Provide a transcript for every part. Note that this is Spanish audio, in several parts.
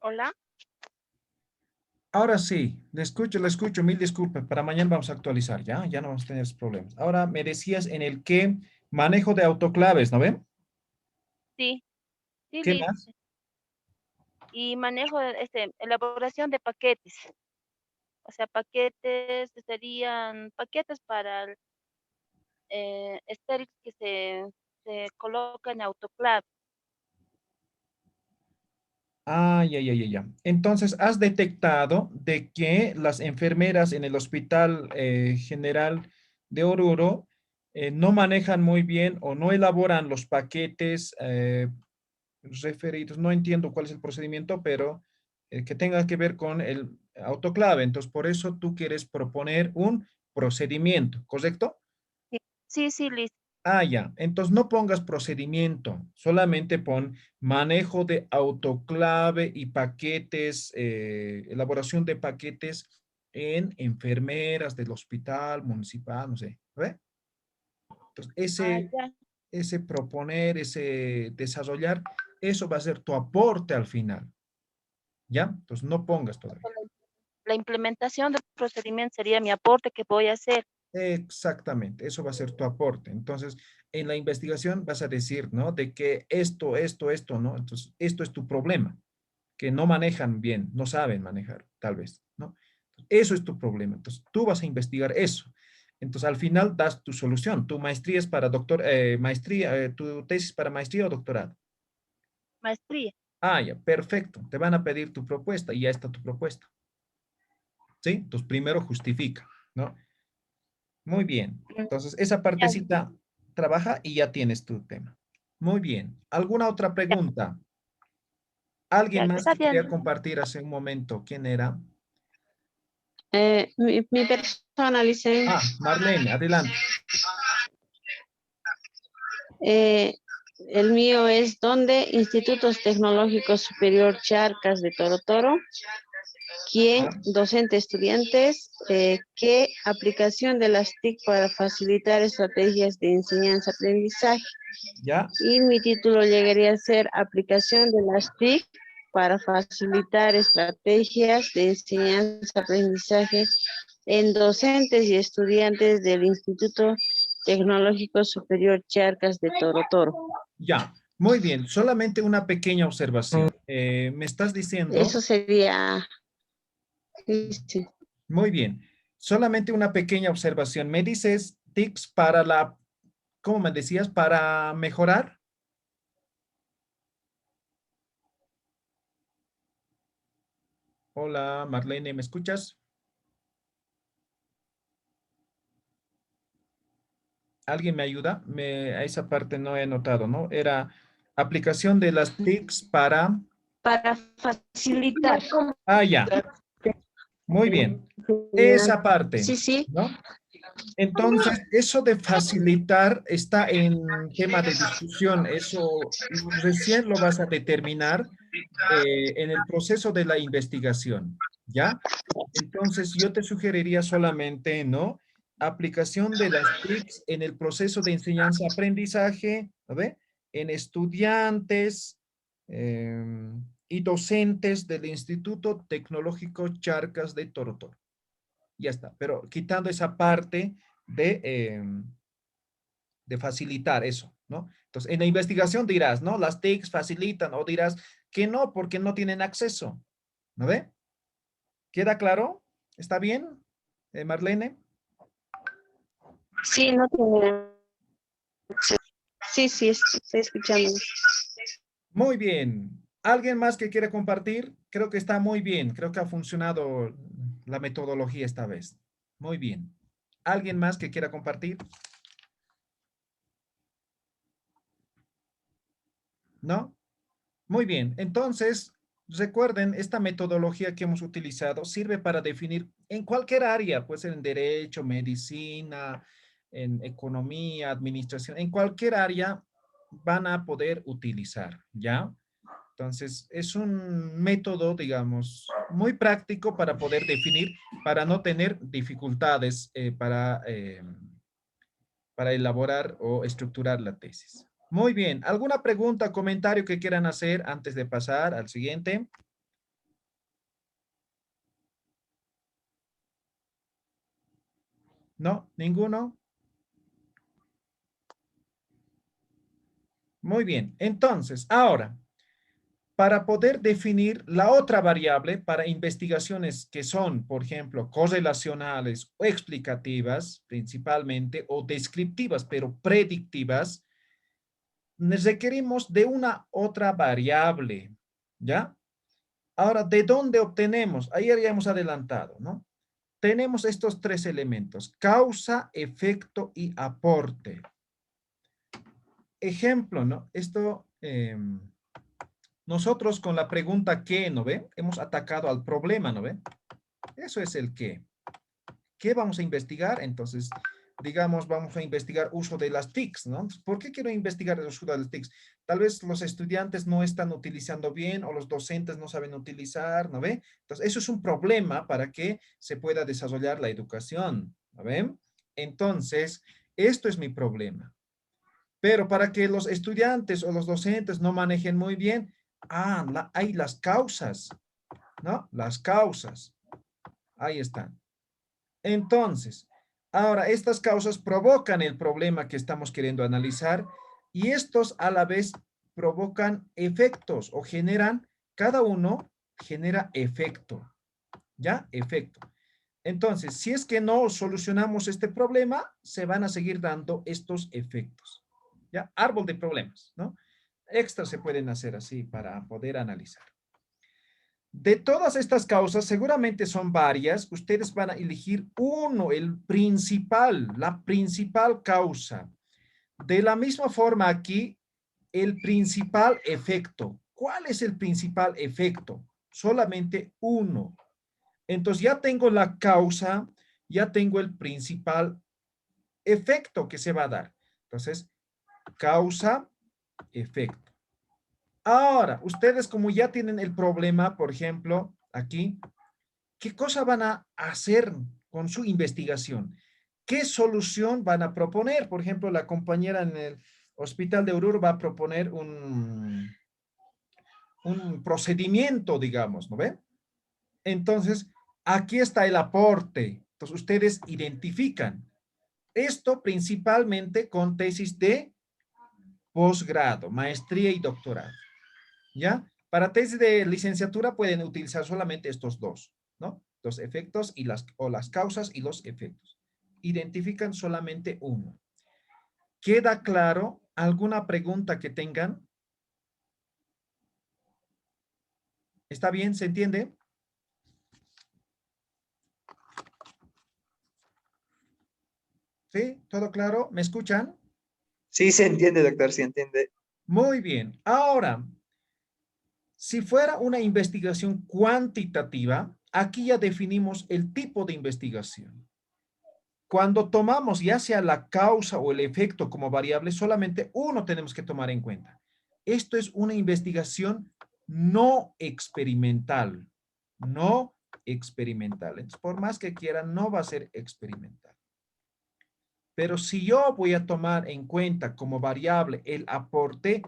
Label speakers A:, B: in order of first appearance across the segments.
A: Hola.
B: Ahora sí, le escucho, mil disculpas. Para mañana vamos a actualizar, ¿ya? Ya no vamos a tener esos problemas. Ahora me decías en el que manejo de autoclaves, ¿no ven?
A: Sí, sí,
B: ¿Qué
A: Liz.
B: más?
A: Y manejo elaboración de paquetes. O sea, paquetes serían paquetes para el estéril que se coloca en autoclave.
B: Ah, ya, ya, ya, ya. Entonces, has detectado de que las enfermeras en el Hospital General de Oruro no manejan muy bien o no elaboran los paquetes referidos. No entiendo cuál es el procedimiento, pero que tenga que ver con el autoclave. Entonces, por eso tú quieres proponer un procedimiento, ¿correcto?
A: Sí, sí, sí, Liz.
B: Ah, ya. Entonces no pongas procedimiento, solamente pon manejo de autoclave y paquetes, elaboración de paquetes en enfermeras del hospital municipal, no sé. ¿Ve? Entonces,
A: Ah,
B: ese,
A: ya.
B: ese proponer, ese desarrollar, eso va a ser tu aporte al final, ¿ya? Entonces no pongas todavía.
A: La implementación del procedimiento sería mi aporte que voy a hacer.
B: Exactamente, eso va a ser tu aporte. Entonces, en la investigación vas a decir, ¿no? De que esto, ¿no? Entonces, esto es tu problema, que no manejan bien, no saben manejar, tal vez, ¿no? Eso es tu problema. Entonces, tú vas a investigar eso. Entonces, al final das tu solución. Tu maestría es para maestría, tu tesis para maestría o doctorado.
A: Maestría.
B: Ah, ya, perfecto. Te van a pedir tu propuesta y ya está tu propuesta, ¿sí? Entonces, primero justifica, ¿no? Muy bien.
A: Mm,
B: Entonces, esa
A: Ya,
B: partecita trabaja y ya tienes tu tema. Muy bien. ¿Alguna otra
A: ya,
B: pregunta? ¿Alguien
A: ya,
B: más
A: está
B: que
A: bien.
B: quería compartir hace un momento? ¿Quién era?
C: Mi persona, Licen,
B: Ah, Marlene, adelante.
C: eh, el mío es donde Institutos Tecnológicos Superior Charcas de Toro Toro, quien
B: Ya,
C: docente estudiantes, qué aplicación de las TIC para facilitar estrategias de enseñanza-aprendizaje.
B: ya,
C: Y mi título llegaría a ser aplicación de las TIC para facilitar estrategias de enseñanza-aprendizaje en docentes y estudiantes del Instituto Tecnológico Superior Charcas de Toro Toro.
B: ya. Muy bien. Solamente una pequeña observación. Me estás diciendo,
C: Eso sería, sí, sí.
B: muy bien. Solamente una pequeña observación. Me dices tips para ¿cómo me decías? Para mejorar. Hola, Marlene, ¿me escuchas? ¿Alguien me ayuda? A esa parte no he notado, ¿no? Era aplicación de las TICs para...
C: Para facilitar.
B: Ah, ya, muy bien. Esa parte,
C: Sí, sí.
B: ¿no? Entonces, eso de facilitar está en tema de discusión. Eso recién lo vas a determinar en el proceso de la investigación, ¿ya? Entonces, yo te sugeriría solamente, ¿no? Aplicación de las TICs en el proceso de enseñanza-aprendizaje, ¿ve? En estudiantes y docentes del Instituto Tecnológico Charcas de Toro Toro. Ya está, pero quitando esa parte de facilitar eso, ¿no? Entonces, en la investigación dirás, ¿no? Las TICs facilitan o dirás que no, porque no tienen acceso, ¿no ve? ¿Queda claro? ¿Está bien, Marlene?
C: Sí, no tiene. Sí, sí, estoy escuchando.
B: Muy bien. ¿Alguien más que quiere compartir? Creo que está muy bien. Creo que ha funcionado la metodología esta vez. Muy bien. ¿Alguien más que quiera compartir? ¿No? Muy bien. Entonces, recuerden, esta metodología que hemos utilizado sirve para definir en cualquier área, puede ser en derecho, medicina, en economía, administración, en cualquier área van a poder utilizar, ¿ya? Entonces, es un método, digamos, muy práctico para poder definir, para no tener dificultades para elaborar o estructurar la tesis. Muy bien. ¿Alguna pregunta, comentario que quieran hacer antes de pasar al siguiente? ¿No? ¿Ninguno? Muy bien. Entonces, ahora, para poder definir la otra variable para investigaciones que son, por ejemplo, correlacionales o explicativas principalmente, o descriptivas, pero predictivas, requerimos de una otra variable, ¿ya? Ahora, ¿de dónde obtenemos? Ayer ya hemos adelantado, ¿no? Tenemos estos tres elementos: causa, efecto y aporte. Ejemplo, ¿no? Esto, nosotros con la pregunta ¿qué? ¿No ve? Hemos atacado al problema, ¿no ve? Eso es el qué. ¿Qué vamos a investigar? Entonces, digamos, vamos a investigar uso de las TICs, ¿no? ¿Por qué quiero investigar el uso de las TICs? Tal vez los estudiantes no están utilizando bien o los docentes no saben utilizar, ¿no ve? Entonces, eso es un problema para que se pueda desarrollar la educación, ¿no ven? Entonces, esto es mi problema. Pero para que los estudiantes o los docentes no manejen muy bien, hay las causas, ¿no? Las causas. Ahí están. Entonces, ahora estas causas provocan el problema que estamos queriendo analizar y estos a la vez provocan efectos o generan, cada uno genera efecto, ¿ya? Efecto. Entonces, si es que no solucionamos este problema, se van a seguir dando estos efectos, ¿ya? Árbol de problemas, ¿no? Extras se pueden hacer así para poder analizar. De todas estas causas, seguramente son varias, ustedes van a elegir uno, el principal, la principal causa. De la misma forma aquí, el principal efecto. ¿Cuál es el principal efecto? Solamente uno. Entonces ya tengo la causa, ya tengo el principal efecto que se va a dar. Entonces, causa, efecto. Ahora, ustedes como ya tienen el problema, por ejemplo, aquí, ¿qué cosa van a hacer con su investigación? ¿Qué solución van a proponer? Por ejemplo, la compañera en el Hospital de Oruro va a proponer un procedimiento, digamos, ¿no ven? Entonces, aquí está el aporte. Entonces, ustedes identifican esto principalmente con tesis de posgrado, maestría y doctorado, ¿ya? Para tesis de licenciatura pueden utilizar solamente estos dos, ¿no? Los efectos y las causas y los efectos. Identifican solamente uno. ¿Queda claro? ¿Alguna pregunta que tengan? ¿Está bien? ¿Se entiende? ¿Sí? ¿Todo claro? ¿Me escuchan?
D: Sí, se entiende, doctor, se entiende.
B: Muy bien. Ahora, si fuera una investigación cuantitativa, aquí ya definimos el tipo de investigación. Cuando tomamos ya sea la causa o el efecto como variable, solamente uno tenemos que tomar en cuenta. Esto es una investigación no experimental. No experimental. Entonces, por más que quieran, no va a ser experimental. Pero si yo voy a tomar en cuenta como variable el aporte,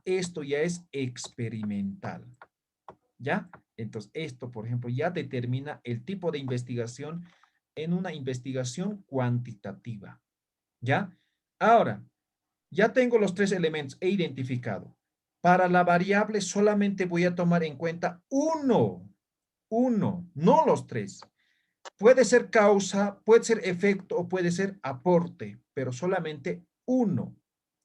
B: esto ya es experimental. ¿Ya? Entonces, esto, por ejemplo, ya determina el tipo de investigación en una investigación cuantitativa. ¿Ya? Ahora, ya tengo los tres elementos, he identificado. Para la variable solamente voy a tomar en cuenta uno, no los tres. Puede ser causa, puede ser efecto o puede ser aporte, pero solamente uno.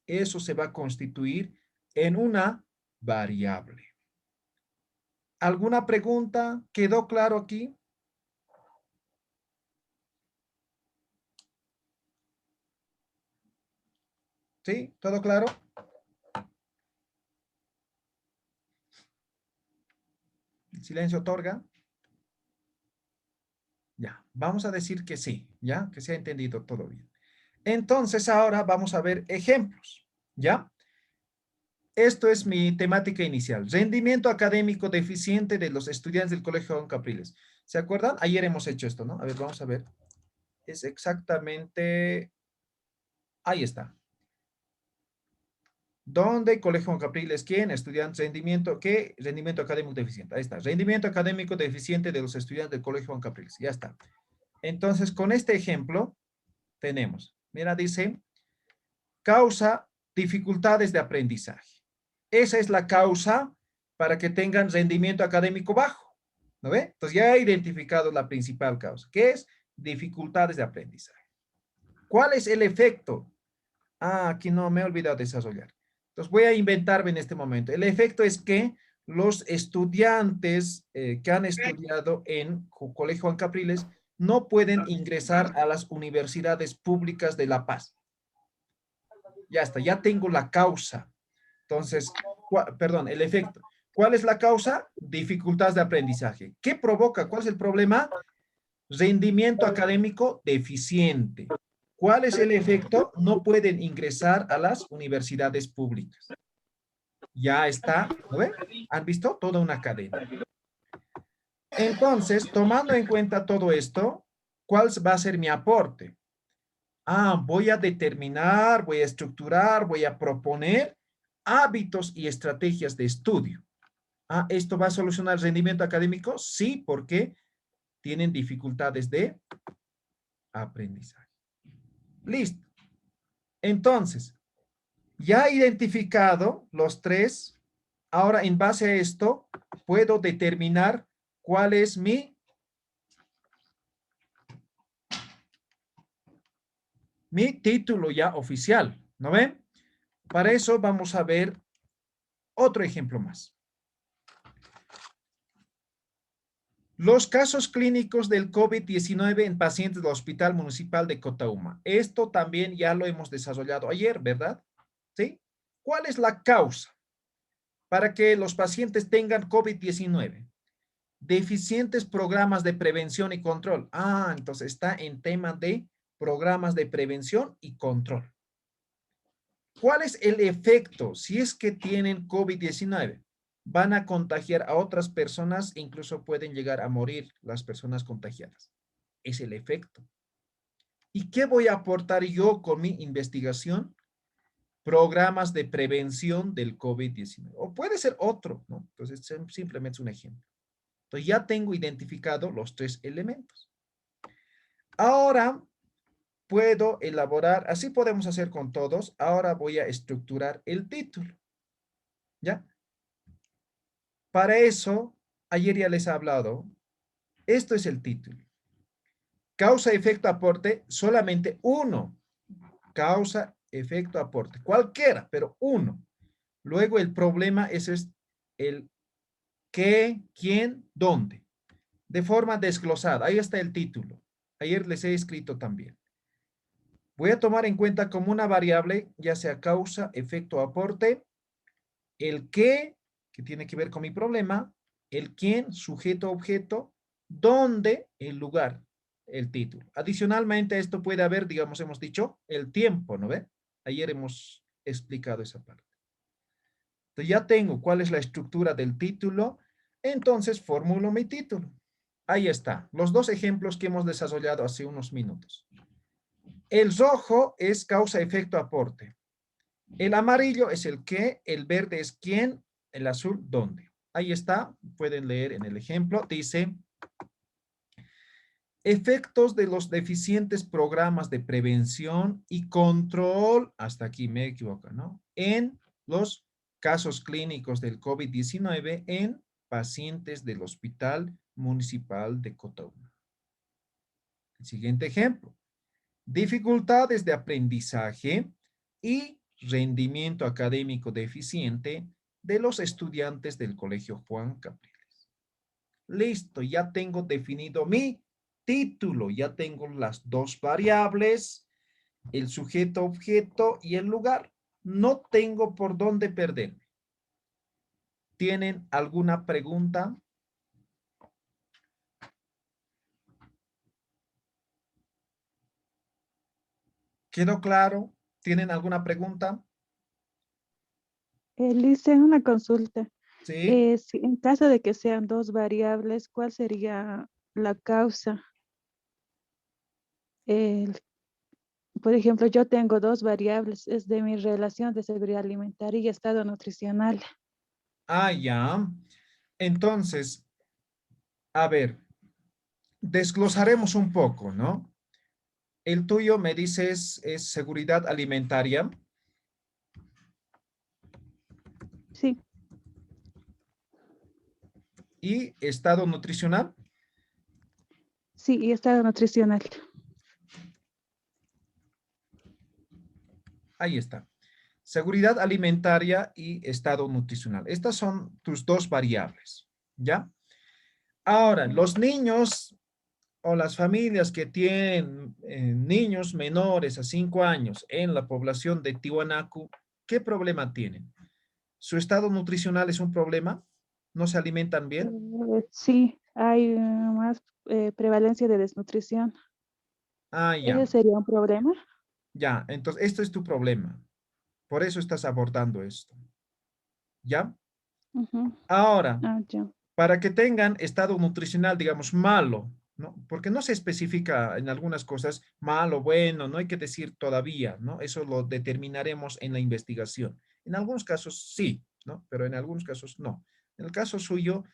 B: Eso se va a constituir en una variable. ¿Alguna pregunta? ¿Quedó claro aquí? ¿Sí? ¿Todo claro? El silencio otorga. Ya, vamos a decir que sí, ya, que se ha entendido todo bien. Entonces ahora vamos a ver ejemplos, ¿ya? Esto es mi temática inicial. Rendimiento académico deficiente de los estudiantes del Colegio Juan Capriles. ¿Se acuerdan? Ayer hemos hecho esto, ¿no? A ver, vamos a ver. Es exactamente... Ahí está. ¿Dónde? Colegio Juan Capriles, ¿quién? Estudiantes, rendimiento, ¿qué? Rendimiento académico deficiente. Ahí está. Rendimiento académico deficiente de los estudiantes del Colegio Juan Capriles. Ya está. Entonces, con este ejemplo, tenemos, mira, dice, causa dificultades de aprendizaje. Esa es la causa para que tengan rendimiento académico bajo, ¿no ve? Entonces ya he identificado la principal causa, que es dificultades de aprendizaje. ¿Cuál es el efecto? Ah, aquí no me he olvidado de desarrollar. Entonces voy a inventarme en este momento. El efecto es que los estudiantes que han estudiado en Colegio Juan Capriles no pueden ingresar a las universidades públicas de La Paz. Ya está, ya tengo la causa. Entonces, perdón, el efecto. ¿Cuál es la causa? Dificultades de aprendizaje. ¿Qué provoca? ¿Cuál es el problema? Rendimiento académico deficiente. ¿Cuál es el efecto? No pueden ingresar a las universidades públicas. Ya está, ¿no ven? ¿Han visto? Toda una cadena. Entonces, tomando en cuenta todo esto, ¿cuál va a ser mi aporte? Ah, voy a determinar, voy a estructurar, voy a proponer hábitos y estrategias de estudio. Ah, ¿esto va a solucionar el rendimiento académico? Sí, porque tienen dificultades de aprendizaje. Listo. Entonces, ya he identificado los tres. Ahora, en base a esto, puedo determinar cuál es mi título ya oficial, ¿no ven? Para eso vamos a ver otro ejemplo más. Los casos clínicos del COVID-19 en pacientes del Hospital Municipal de Cotauma. Esto también ya lo hemos desarrollado ayer, ¿verdad? ¿Sí? ¿Cuál es la causa para que los pacientes tengan COVID-19? Deficientes programas de prevención y control. Ah, entonces está en tema de programas de prevención y control. ¿Cuál es el efecto si es que tienen COVID-19? Van a contagiar a otras personas e incluso pueden llegar a morir las personas contagiadas. Es el efecto. ¿Y qué voy a aportar yo con mi investigación? Programas de prevención del COVID-19. O puede ser otro, ¿no? Entonces, simplemente es un ejemplo. Entonces, ya tengo identificado los tres elementos. Ahora, puedo elaborar, así podemos hacer con todos. Ahora voy a estructurar el título. ¿Ya? Para eso, ayer ya les he hablado, esto es el título. Causa, efecto, aporte, solamente uno. Causa, efecto, aporte. Cualquiera, pero uno. Luego el problema ese es el qué, quién, dónde. De forma desglosada. Ahí está el título. Ayer les he escrito también. Voy a tomar en cuenta como una variable, ya sea causa, efecto, aporte, el qué, que tiene que ver con mi problema, el quién, sujeto, objeto, dónde, el lugar, el título. Adicionalmente a esto puede haber, digamos, hemos dicho, el tiempo, ¿no ve? Ayer hemos explicado esa parte. Entonces ya tengo cuál es la estructura del título, entonces formulo mi título. Ahí está, los dos ejemplos que hemos desarrollado hace unos minutos. El rojo es causa, efecto, aporte. El amarillo es el qué, el verde es quién, el azul dónde. Ahí está, pueden leer en el ejemplo, dice, efectos de los deficientes programas de prevención y control, hasta aquí me equivoco, ¿no? En los casos clínicos del COVID-19 en pacientes del Hospital Municipal de Cotauma. El siguiente ejemplo, dificultades de aprendizaje y rendimiento académico deficiente de los estudiantes del Colegio Juan Capriles. Listo, ya tengo definido mi título, ya tengo las dos variables, el sujeto, objeto y el lugar. No tengo por dónde perderme. ¿Tienen alguna pregunta? ¿Quedó claro? ¿Tienen alguna pregunta?
E: Lice, una consulta.
B: Sí.
E: En caso de que sean dos variables, ¿cuál sería la causa? El- por ejemplo, yo tengo dos variables, es de mi relación de seguridad alimentaria y estado nutricional.
B: Ah, ya. Entonces, a ver, desglosaremos un poco, ¿no? El tuyo me dices es seguridad alimentaria.
E: Sí,
B: Y estado nutricional.
E: sí, y estado nutricional.
B: Ahí está. Seguridad alimentaria y estado nutricional. Estas son tus dos variables, ¿ya? Ahora, los niños o las familias que tienen niños menores a 5 años en la población de Tiwanaku, ¿qué problema tienen? ¿Su estado nutricional es un problema? ¿No se alimentan bien?
E: Sí, hay más prevalencia de desnutrición.
B: Ah, ya,
E: ¿Ese sería un problema?
B: ya. Entonces, esto es tu problema. Por eso estás abordando esto, ¿ya?
E: Ujú.
B: Ahora,
E: Ah, ya.
B: para que tengan estado nutricional, digamos, malo, ¿no? Porque no se especifica en algunas cosas malo, bueno, no hay que decir todavía, ¿no? Eso lo determinaremos en la investigación. En algunos casos sí, ¿no? Pero en algunos casos no. En el caso suyo,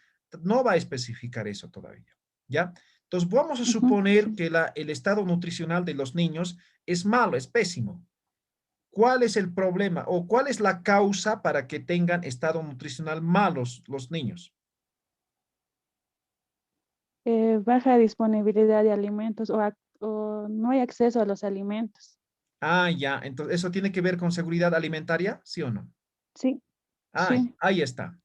B: no va a especificar eso todavía, ¿ya? Entonces, vamos a
E: Ujú,
B: suponer
E: sí.
B: que el estado nutricional de los niños es malo, es pésimo. ¿Cuál es el problema o cuál es la causa para que tengan estado nutricional malos los niños?
E: Baja disponibilidad de alimentos o no hay acceso a los alimentos.
B: Ah, ya. Entonces, ¿eso tiene que ver con seguridad alimentaria? ¿Sí o no?
E: Sí,
B: Ah,
E: sí.
B: ahí está.
E: Ujú.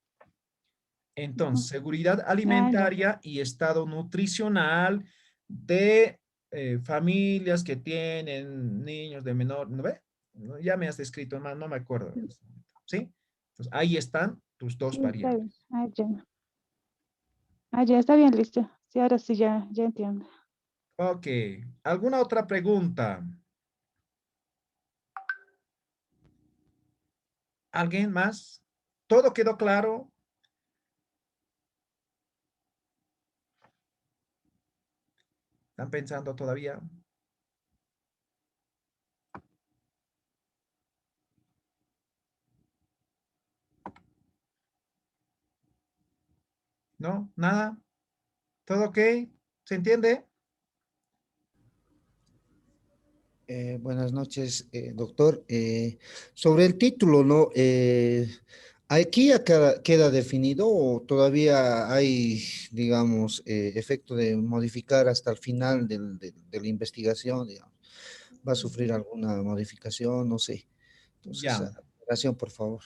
B: Entonces, seguridad
E: Ah, ya.
B: alimentaria y estado nutricional de familias que tienen niños de menor, ¿no ve? Ya me has descrito, no me acuerdo. En este momento, ¿sí? Entonces, ahí están tus dos
E: Sí, está bien.
B: variables.
E: Ah, ya. Ah, ya está bien, listo. Sí, ahora sí ya entiendo.
B: Ok. ¿Alguna otra pregunta? ¿Alguien más? ¿Todo quedó claro? ¿Están pensando todavía? ¿No? ¿Nada? ¿Todo ok? ¿Se entiende?
F: Buenas noches, doctor. Sobre el título, ¿no? ¿Aquí ya queda definido o todavía hay, digamos, efecto de modificar hasta el final de la investigación, digamos? ¿Va a sufrir alguna modificación? No sé. Entonces,
B: Ya.
F: aclaración, por favor.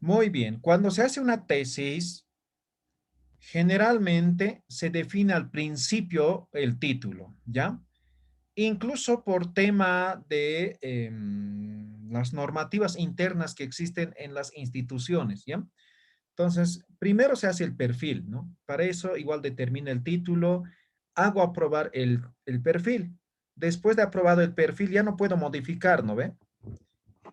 B: Muy bien. Cuando se hace una tesis, generalmente se define al principio el título, ¿ya? Incluso por tema de las normativas internas que existen en las instituciones, ¿ya? Entonces, primero se hace el perfil, ¿no? Para eso igual determina el título, hago aprobar el perfil. Después de aprobado el perfil, ya no puedo modificar, ¿no ve?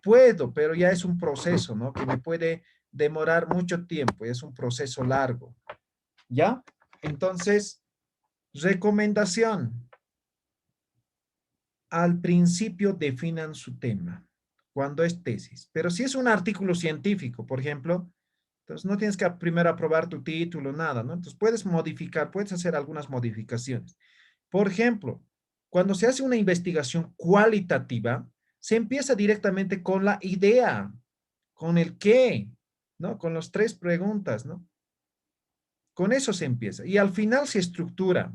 B: Puedo, pero ya es un proceso, ¿no? Que me puede demorar mucho tiempo, es un proceso largo, ¿ya? Entonces, recomendación. Al principio definan su tema, cuando es tesis. Pero si es un artículo científico, por ejemplo, entonces no tienes que primero aprobar tu título, nada, ¿no? Entonces puedes modificar, puedes hacer algunas modificaciones. Por ejemplo, cuando se hace una investigación cualitativa, se empieza directamente con la idea, con el qué, ¿no? Con las tres preguntas, ¿no? Con eso se empieza. Y al final se estructura,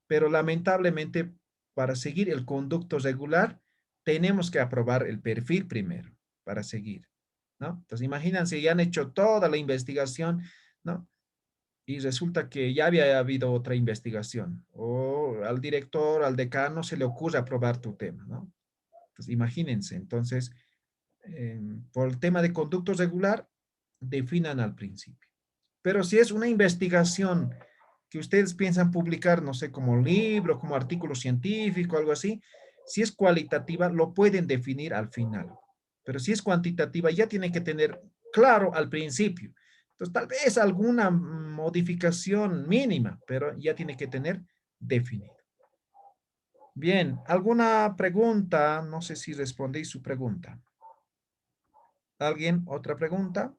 B: pero lamentablemente para seguir el conducto regular tenemos que aprobar el perfil primero para seguir, ¿no? Entonces imagínense, ya han hecho toda la investigación, ¿no? Y resulta que ya había habido otra investigación o al director, al decano se le ocurre aprobar tu tema, ¿no? Entonces imagínense, entonces por el tema de conducto regular, definan al principio. Pero si es una investigación que ustedes piensan publicar, no sé, como libro, como artículo científico, algo así, si es cualitativa, lo pueden definir al final. Pero si es cuantitativa, ya tiene que tener claro al principio. Entonces, tal vez alguna modificación mínima, pero ya tiene que tener definido. Bien, ¿alguna pregunta? No sé si respondí su pregunta. ¿Alguien? ¿Otra pregunta?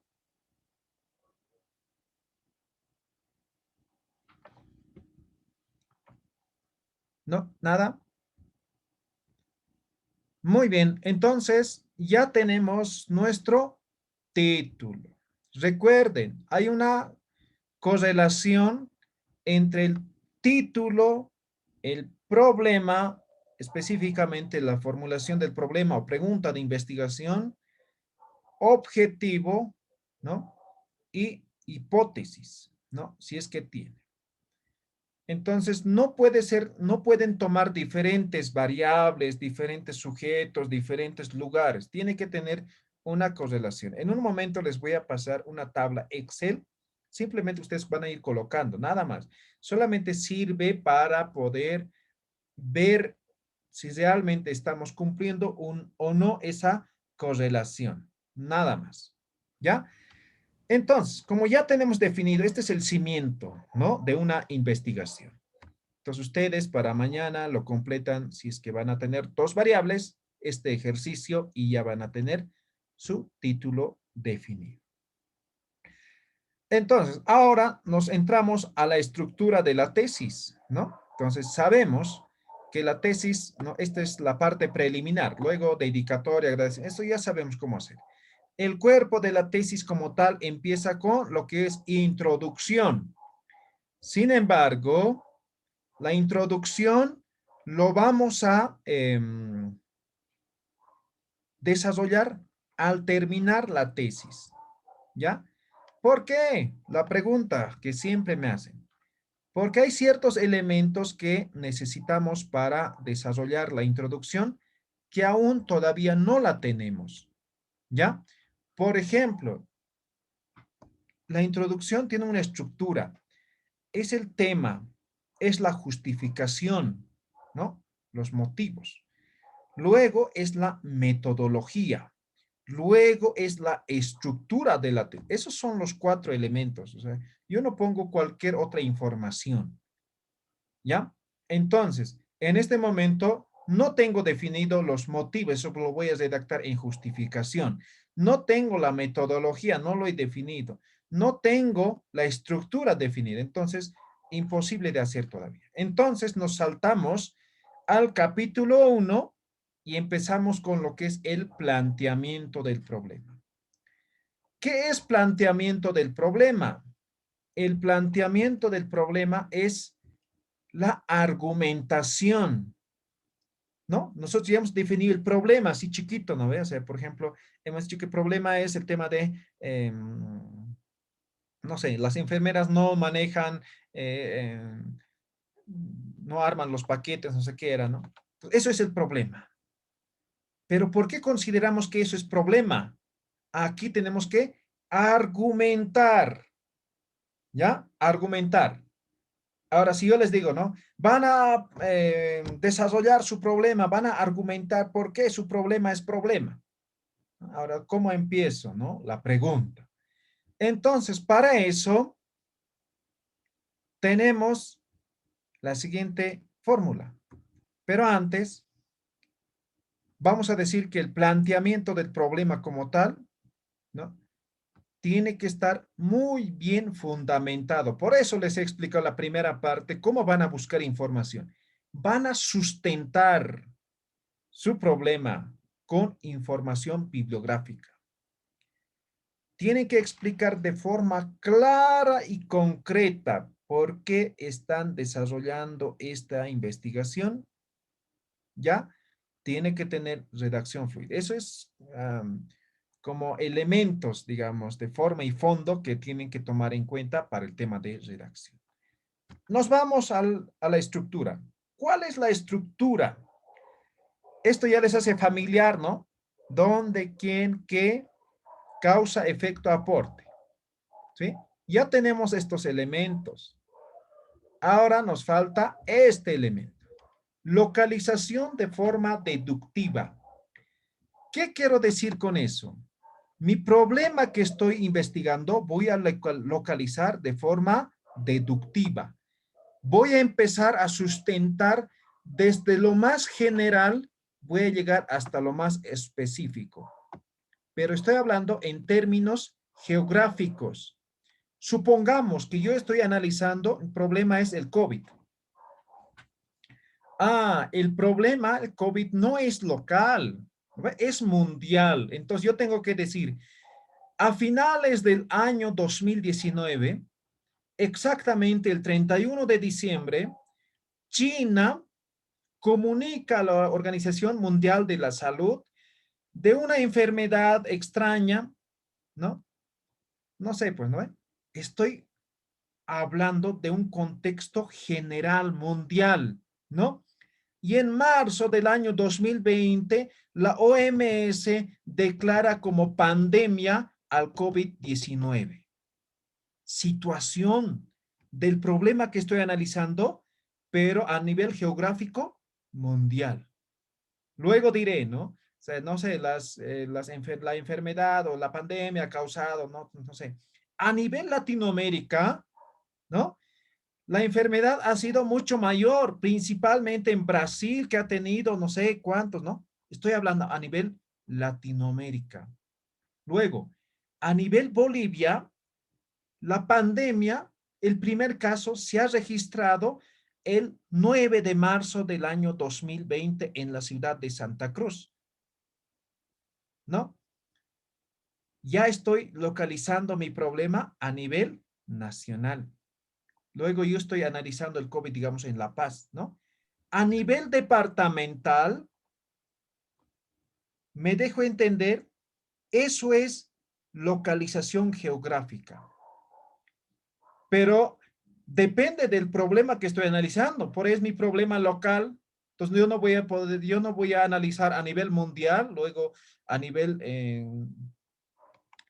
B: ¿No? ¿Nada? Muy bien, entonces ya tenemos nuestro título. Recuerden, hay una correlación entre el título, el problema, específicamente la formulación del problema o pregunta de investigación, objetivo, ¿no? Y hipótesis, ¿no? Si es que tiene. Entonces, no puede ser, no pueden tomar diferentes variables, diferentes sujetos, diferentes lugares. Tiene que tener una correlación. En un momento les voy a pasar una tabla Excel. Simplemente ustedes van a ir colocando, nada más. Solamente sirve para poder ver si realmente estamos cumpliendo o no esa correlación. Nada más. ¿Ya? Entonces, como ya tenemos definido, este es el cimiento, ¿no? De una investigación. Entonces, ustedes para mañana lo completan si es que van a tener dos variables, este ejercicio, y ya van a tener su título definido. Entonces, ahora nos entramos a la estructura de la tesis, ¿no? Entonces, sabemos que la tesis, ¿no? Esta es la parte preliminar, luego dedicatoria, agradecimiento, eso ya sabemos cómo hacer. El cuerpo de la tesis como tal empieza con lo que es introducción. Sin embargo, la introducción lo vamos a desarrollar al terminar la tesis, ¿ya? ¿Por qué? La pregunta que siempre me hacen. Porque hay ciertos elementos que necesitamos para desarrollar la introducción que aún todavía no la tenemos, ¿ya? Por ejemplo, la introducción tiene una estructura. Es el tema, es la justificación, ¿no? Los motivos. Luego es la metodología. Luego es la estructura de la tesis. Esos son los 4 elementos. O sea, yo no pongo cualquier otra información. ¿Ya? Entonces, en este momento no tengo definido los motivos. Eso lo voy a redactar en justificación. No tengo la metodología, no lo he definido. No tengo la estructura definida. Entonces, imposible de hacer todavía. Entonces, nos saltamos al capítulo 1 y empezamos con lo que es el planteamiento del problema. ¿Qué es planteamiento del problema? El planteamiento del problema es la argumentación, ¿no? Nosotros ya hemos definido el problema así chiquito, ¿no? O sea, por ejemplo, hemos dicho que el problema es el tema de, no sé, las enfermeras no manejan, no arman los paquetes, no sé qué era, ¿no? Eso es el problema. Pero ¿por qué consideramos que eso es problema? Aquí tenemos que argumentar, ¿ya? Argumentar. Ahora, si yo les digo, ¿no? Van a desarrollar su problema, van a argumentar por qué su problema es problema. Ahora, ¿cómo empiezo, no? La pregunta. Entonces, para eso, tenemos la siguiente fórmula. Pero antes, vamos a decir que el planteamiento del problema como tal, ¿no? Tiene que estar muy bien fundamentado. Por eso les he explicado la primera parte, cómo van a buscar información. Van a sustentar su problema con información bibliográfica. Tienen que explicar de forma clara y concreta por qué están desarrollando esta investigación. ¿Ya? Tiene que tener redacción fluida. Eso es como elementos, digamos, de forma y fondo que tienen que tomar en cuenta para el tema de redacción. Nos vamos a la estructura. ¿Cuál es la estructura? Esto ya les hace familiar, ¿no? ¿Dónde, quién, qué, causa, efecto, aporte? ¿Sí? Ya tenemos estos elementos. Ahora nos falta este elemento. Localización de forma deductiva. ¿Qué quiero decir con eso? Mi problema que estoy investigando voy a localizar de forma deductiva. Voy a empezar a sustentar desde lo más general, voy a llegar hasta lo más específico. Pero estoy hablando en términos geográficos. Supongamos que yo estoy analizando, el problema es el COVID. El problema, el COVID no es local, ¿no ve? Es mundial. Entonces yo tengo que decir, a finales del año 2019, exactamente el 31 de diciembre, China comunica a la Organización Mundial de la Salud de una enfermedad extraña, ¿no? No sé, pues, ¿no? Estoy hablando de un contexto general mundial, ¿no? Y en marzo del año 2020, la OMS declara como pandemia al COVID-19. Situación del problema que estoy analizando, pero a nivel geográfico mundial. Luego diré, ¿no? O sea, no sé, la enfermedad o la pandemia ha causado, no sé. A nivel Latinoamérica, ¿no? La enfermedad ha sido mucho mayor, principalmente en Brasil, que ha tenido no sé cuántos, ¿no? Estoy hablando a nivel Latinoamérica. Luego, a nivel Bolivia, la pandemia, el primer caso se ha registrado el 9 de marzo del año 2020 en la ciudad de Santa Cruz, ¿no? Ya estoy localizando mi problema a nivel nacional. Luego yo estoy analizando el COVID, digamos, en La Paz, ¿no? A nivel departamental, me dejo entender, eso es localización geográfica. Pero depende del problema que estoy analizando. Por eso es mi problema local. Entonces yo no voy a poder, yo no voy a analizar a nivel mundial, luego a nivel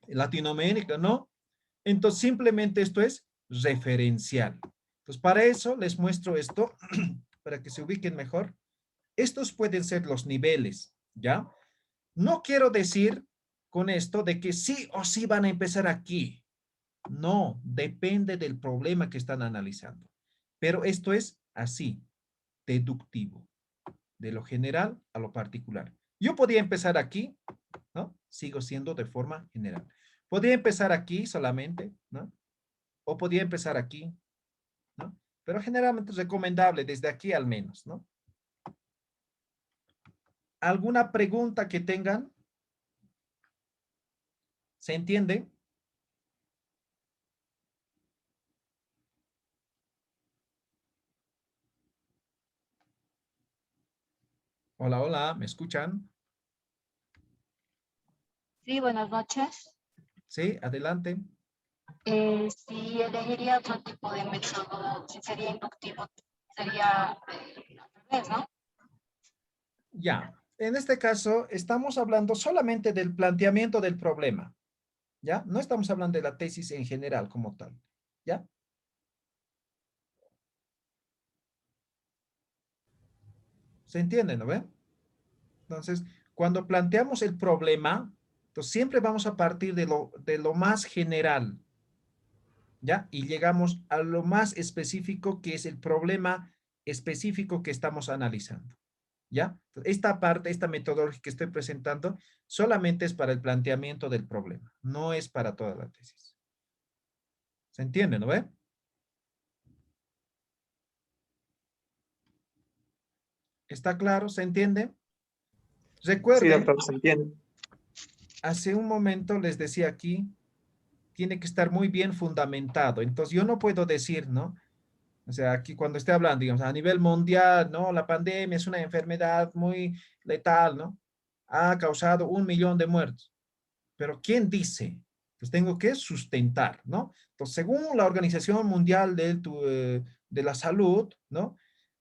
B: Latinoamérica, ¿no? Entonces simplemente esto es referencial. Entonces para eso les muestro esto, para que se ubiquen mejor. Estos pueden ser los niveles, ¿ya? No quiero decir con esto de que sí o sí van a empezar aquí. No, depende del problema que están analizando. Pero esto es así, deductivo, de lo general a lo particular. Yo podía empezar aquí, ¿no? Sigo siendo de forma general. Podría empezar aquí solamente, ¿no? O podía empezar aquí, ¿no? Pero generalmente es recomendable desde aquí al menos, ¿no? ¿Alguna pregunta que tengan? ¿Se entiende? Hola, hola, ¿me escuchan?
G: Sí, buenas noches.
B: Sí, adelante.
G: Si elegiría otro tipo de método, si sería inductivo, sería al revés, ¿no?
B: Ya, en este caso estamos hablando solamente del planteamiento del problema, ¿ya? No estamos hablando de la tesis en general como tal, ¿ya? ¿Se entiende, no ve? Entonces, cuando planteamos el problema, entonces siempre vamos a partir de lo más general, ¿ya? Y llegamos a lo más específico, que es el problema específico que estamos analizando, ¿ya? Esta parte, esta metodología que estoy presentando, solamente es para el planteamiento del problema, no es para toda la tesis. ¿Se entiende, no ve? ¿Está claro? ¿Se entiende?
D: Sí,
B: Recuerden,
D: doctor, se entiende.
B: hace un momento les decía aquí, tiene que estar muy bien fundamentado. Entonces yo no puedo decir, ¿no? O sea, aquí cuando esté hablando, digamos, a nivel mundial, ¿no? La pandemia es una enfermedad muy letal, ¿no? Ha causado 1 millón de muertos. Pero ¿quién dice? Pues tengo que sustentar, ¿no? Entonces, según la Organización Mundial de la Salud, ¿no?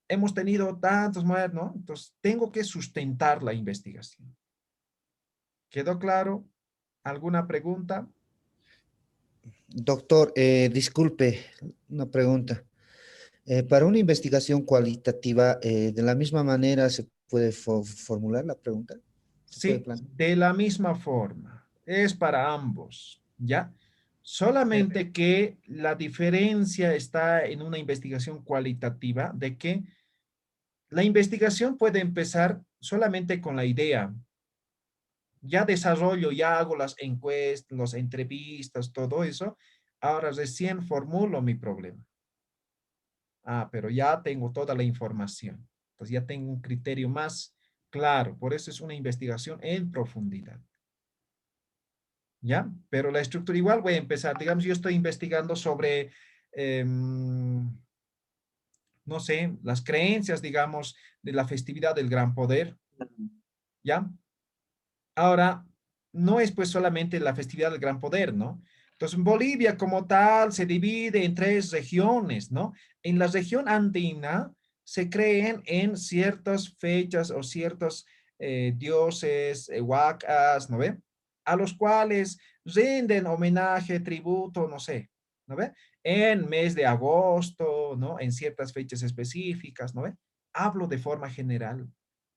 B: Hemos tenido tantos muertos, ¿no? Entonces, tengo que sustentar la investigación. ¿Quedó claro? ¿Alguna pregunta?
F: Doctor, disculpe, una pregunta. Para una investigación cualitativa, ¿de la misma manera se puede formular la pregunta? ¿Se puede
B: Sí,
F: plantear?
B: de la misma forma. Es para ambos, ¿ya? Solamente que la diferencia está en una investigación cualitativa de que la investigación puede empezar solamente con la idea. Ya desarrollo, ya hago las encuestas, las entrevistas, todo eso. Ahora recién formulo mi problema. Pero ya tengo toda la información. Entonces ya tengo un criterio más claro. Por eso es una investigación en profundidad. ¿Ya? Pero la estructura igual voy a empezar. Digamos, yo estoy investigando sobre, no sé, las creencias, digamos, de la festividad del Gran Poder. ¿Ya? Ahora, no es pues solamente la festividad del Gran Poder, ¿no? Entonces, Bolivia como tal se divide en 3 regiones, ¿no? En la región andina se creen en ciertas fechas o ciertos dioses, huacas, ¿no ve? A los cuales rinden homenaje, tributo, no sé, ¿no ve? En mes de agosto, ¿no? En ciertas fechas específicas, ¿no ve? Hablo de forma general.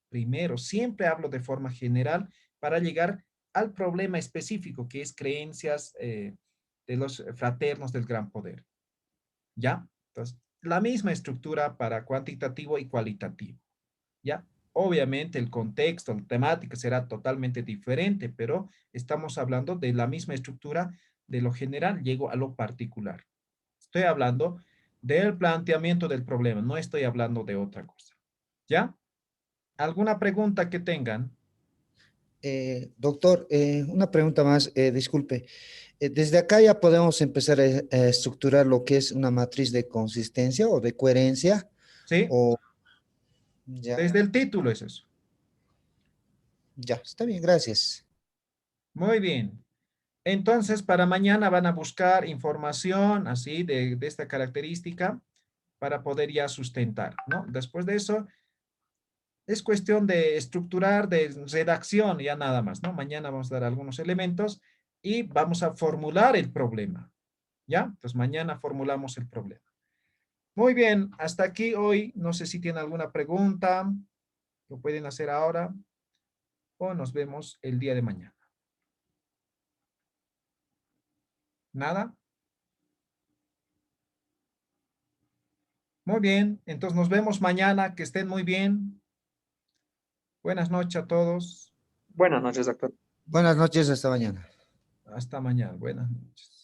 B: Primero, siempre hablo de forma general para llegar al problema específico, que es creencias de los fraternos del gran poder. ¿Ya? Entonces, la misma estructura para cuantitativo y cualitativo. ¿Ya? Obviamente el contexto, la temática será totalmente diferente, pero estamos hablando de la misma estructura de lo general, llego a lo particular. Estoy hablando del planteamiento del problema, no estoy hablando de otra cosa. ¿Ya? ¿Alguna pregunta que tengan?
F: Doctor, una pregunta más, disculpe. Desde acá ya podemos empezar a estructurar lo que es una matriz de consistencia o de coherencia,
B: ¿Sí?
F: o ya,
B: Desde el título es eso.
F: ya, está bien, gracias.
B: Muy bien. Entonces, para mañana van a buscar información así de esta característica para poder ya sustentar, ¿no? Después de eso, es cuestión de estructurar, de redacción, ya nada más, ¿no? Mañana vamos a dar algunos elementos y vamos a formular el problema, ¿ya? Entonces, mañana formulamos el problema. Muy bien, hasta aquí hoy. No sé si tienen alguna pregunta, lo pueden hacer ahora o nos vemos el día de mañana. ¿Nada? Muy bien, entonces nos vemos mañana, que estén muy bien. Buenas noches a todos.
D: Buenas noches, doctor.
F: Buenas noches, hasta mañana.
B: Hasta mañana, buenas noches.